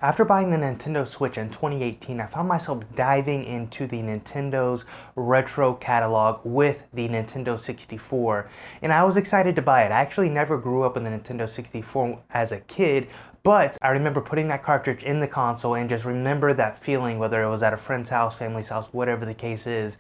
After buying the Nintendo Switch in 2018, I found myself diving into the Nintendo's retro catalog with the Nintendo 64, and I was excited to buy it. I actually never grew up with the Nintendo 64 as a kid, but I remember putting that cartridge in the console and just remember that feeling, whether it was at a friend's house, family's house, whatever the case is.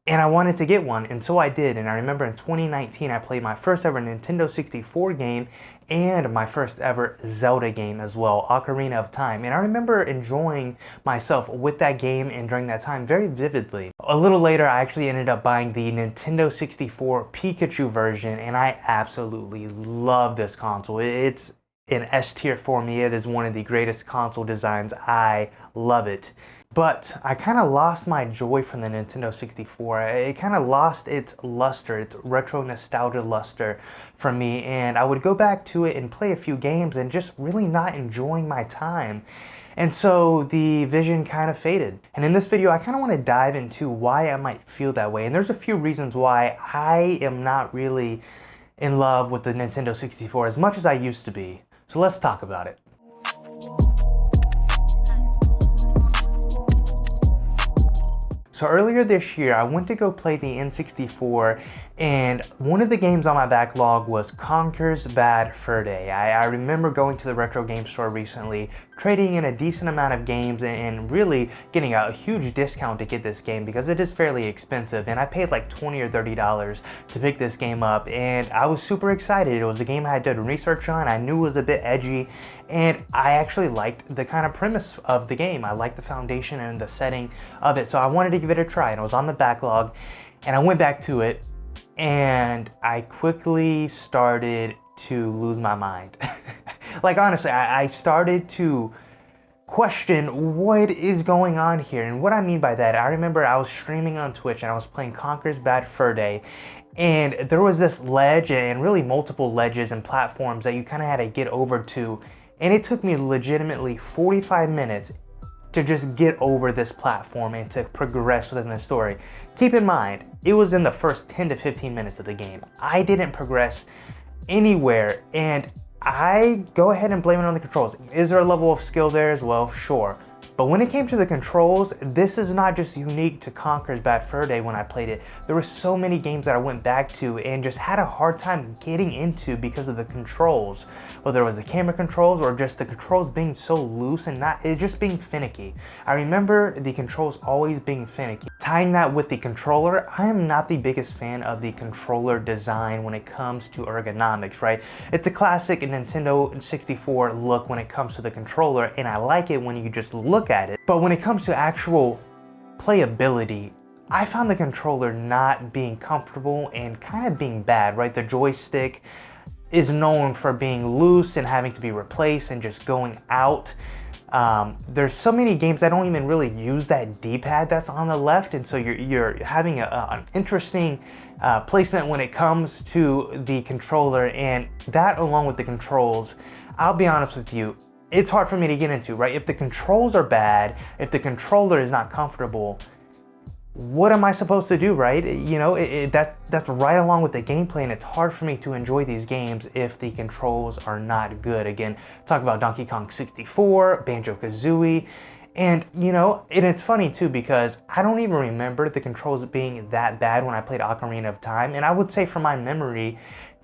And I wanted to get one, and so I did. And I remember in 2019, I played my first ever Nintendo 64 game and my first ever Zelda game as well, Ocarina of Time. And I remember enjoying myself with that game and during that time very vividly. A little later, I actually ended up buying the Nintendo 64 Pikachu version, and I absolutely love this console. It's an S tier for me. It is one of the greatest console designs. I love it. But I kind of lost my joy from the Nintendo 64. It kind of lost its luster, its retro nostalgia luster for me, and I would go back to it and play a few games and just really not enjoying my time. And so the vision kind of faded. And in this video, I kind of want to dive into why I might feel that way. And there's a few reasons why I am not really in love with the Nintendo 64 as much as I used to be. So let's talk about it. So earlier this year, I went to go play the N64, and one of the games on my backlog was Conker's Bad Fur Day. I remember going to the retro game store recently, trading in a decent amount of games and really getting a huge discount to get this game because it is fairly expensive, and I paid like $20 or $30 to pick this game up, and I was super excited. It was a game I had done research on. I knew it was a bit edgy, and I actually liked the kind of premise of the game. I liked the foundation and the setting of it, so I wanted to give it a try, and it was on the backlog, and I went back to it, and I quickly started to lose my mind. Like honestly, I started to question what is going on here. And what I mean by that, I remember I was streaming on Twitch and I was playing Conker's Bad Fur Day, and there was this ledge and really multiple ledges and platforms that you kind of had to get over to, and it took me legitimately 45 minutes to just get over this platform and to progress within the story. Keep in mind, it was in the first 10 to 15 minutes of the game. I didn't progress anywhere, and I go ahead and blame it on the controls. Is there a level of skill there as well? Sure. But when it came to the controls, this is not just unique to Conker's Bad Fur Day when I played it. There were so many games that I went back to and just had a hard time getting into because of the controls. Whether it was the camera controls or just the controls being so loose and it just being finicky. I remember the controls always being finicky. Tying that with the controller, I am not the biggest fan of the controller design when it comes to ergonomics, right? It's a classic Nintendo 64 look when it comes to the controller, and I like it when you just look at it. But when it comes to actual playability, I found the controller not being comfortable and kind of being bad, right? The joystick is known for being loose and having to be replaced and just going out. There's so many games that don't even really use that D-pad that's on the left, and so you're having an interesting placement when it comes to the controller, and that along with the controls, I'll be honest with you, it's hard for me to get into, right? If the controls are bad, if the controller is not comfortable, what am I supposed to do, right? You know, that's right along with the gameplay, and it's hard for me to enjoy these games if the controls are not good. Again, talk about Donkey Kong 64, Banjo-Kazooie, and you know, and it's funny too because I don't even remember the controls being that bad when I played Ocarina of Time, and I would say from my memory,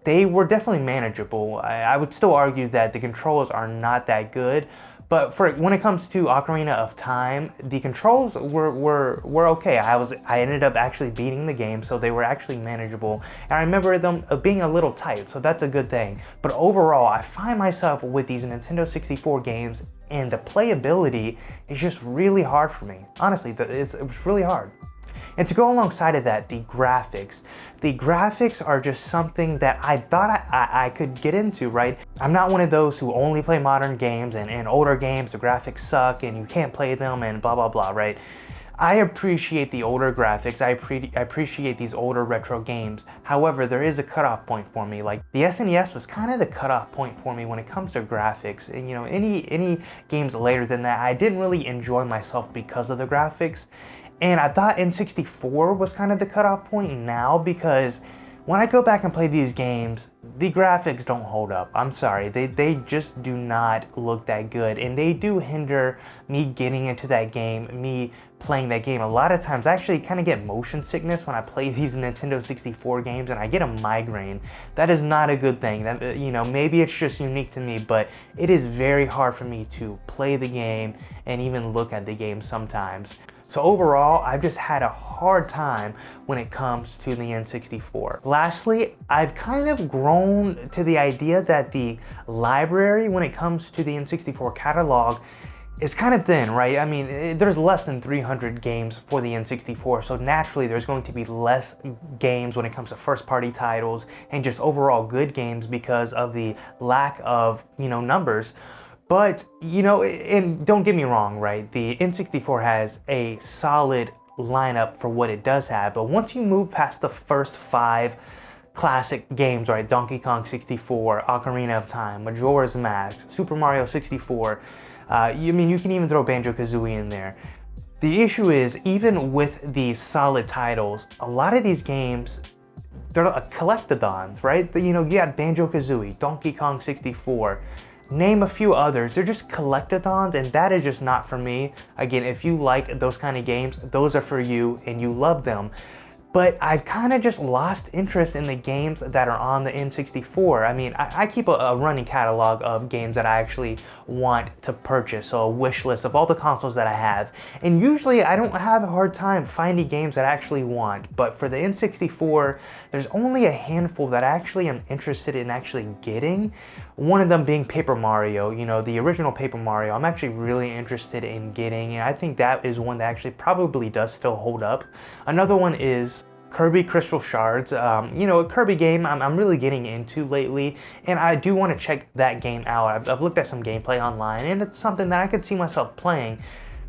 they were definitely manageable. I would still argue that the controls are not that good, but when it comes to Ocarina of Time, the controls were okay. I ended up actually beating the game, so they were actually manageable. And I remember them being a little tight, so that's a good thing. But overall, I find myself with these Nintendo 64 games, and the playability is just really hard for me. Honestly, it's really hard. And to go alongside of that, the graphics. The graphics are just something that I thought I could get into, right? I'm not one of those who only play modern games and older games, the graphics suck and you can't play them and blah, blah, blah, right? I appreciate the older graphics, I appreciate these older retro games. However, there is a cutoff point for me. Like the SNES was kind of the cutoff point for me when it comes to graphics. And you know, any games later than that, I didn't really enjoy myself because of the graphics. And I thought N64 was kind of the cutoff point now because when I go back and play these games, the graphics don't hold up. I'm sorry, they just do not look that good, and they do hinder me getting into that game, me playing that game. A lot of times I actually kind of get motion sickness when I play these Nintendo 64 games, and I get a migraine. That is not a good thing. That, you know, maybe it's just unique to me, but it is very hard for me to play the game and even look at the game sometimes. So overall, I've just had a hard time when it comes to the N64. Lastly, I've kind of grown to the idea that the library when it comes to the N64 catalog is kind of thin, right? I mean, there's less than 300 games for the N64, so naturally there's going to be less games when it comes to first-party titles and just overall good games because of the lack of, you know, numbers. But, you know, and don't get me wrong, right? The N64 has a solid lineup for what it does have, but once you move past the first 5 classic games, right? Donkey Kong 64, Ocarina of Time, Majora's Mask, Super Mario 64, you can even throw Banjo-Kazooie in there. The issue is, even with these solid titles, a lot of these games, they're collectathons, right? You know, you got Banjo-Kazooie, Donkey Kong 64, name a few others. They're just collectathons, and that is just not for me. Again, if you like those kind of games, those are for you and you love them. But I've kind of just lost interest in the games that are on the N64. I mean, I keep a running catalog of games that I actually want to purchase, so a wish list of all the consoles that I have. And usually I don't have a hard time finding games that I actually want, but for the N64, there's only a handful that I actually am interested in actually getting. One of them being Paper Mario, you know, the original Paper Mario. I'm actually really interested in getting, and I think that is one that actually probably does still hold up. Another one is Kirby Crystal Shards, you know, a Kirby game I'm really getting into lately, and I do want to check that game out. I've looked at some gameplay online, and it's something that I could see myself playing,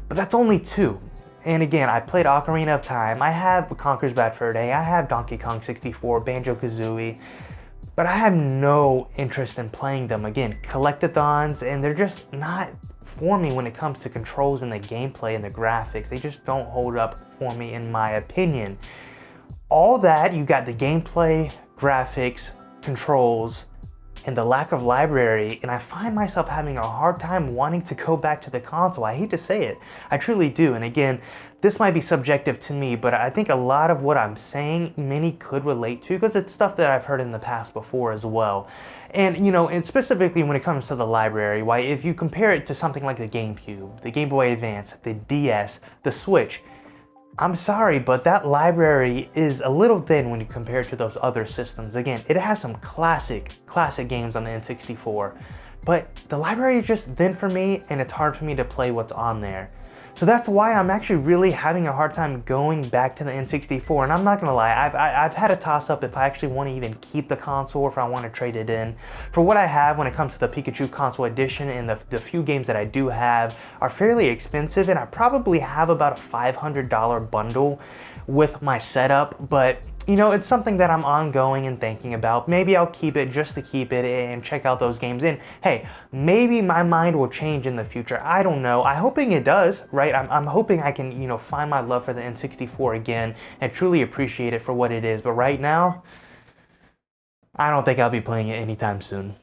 but that's only 2. And again, I played Ocarina of Time, I have Conker's Bad Fur Day, I have Donkey Kong 64, Banjo-Kazooie, but I have no interest in playing them. Again, collectathons, and they're just not for me when it comes to controls and the gameplay and the graphics. They just don't hold up for me in my opinion. All that, you got the gameplay, graphics, controls, and the lack of library, and I find myself having a hard time wanting to go back to the console. I hate to say it, I truly do. And again, this might be subjective to me, but I think a lot of what I'm saying, many could relate to, because it's stuff that I've heard in the past before as well. And you know, and specifically when it comes to the library, why, if you compare it to something like the GameCube, the Game Boy Advance, the DS, the Switch, I'm sorry, but that library is a little thin when you compare it to those other systems. Again, it has some classic games on the N64, but the library is just thin for me, and it's hard for me to play what's on there. So that's why I'm actually really having a hard time going back to the N64, and I'm not gonna lie, I've had a toss-up if I actually want to even keep the console or if I want to trade it in. For what I have when it comes to the Pikachu Console Edition, and the few games that I do have are fairly expensive, and I probably have about a $500 bundle with my setup, but you know, it's something that I'm ongoing and thinking about. Maybe I'll keep it just to keep it and check out those games. And hey, maybe my mind will change in the future. I don't know. I'm hoping it does, right? I'm hoping I can, you know, find my love for the N64 again and truly appreciate it for what it is. But right now, I don't think I'll be playing it anytime soon.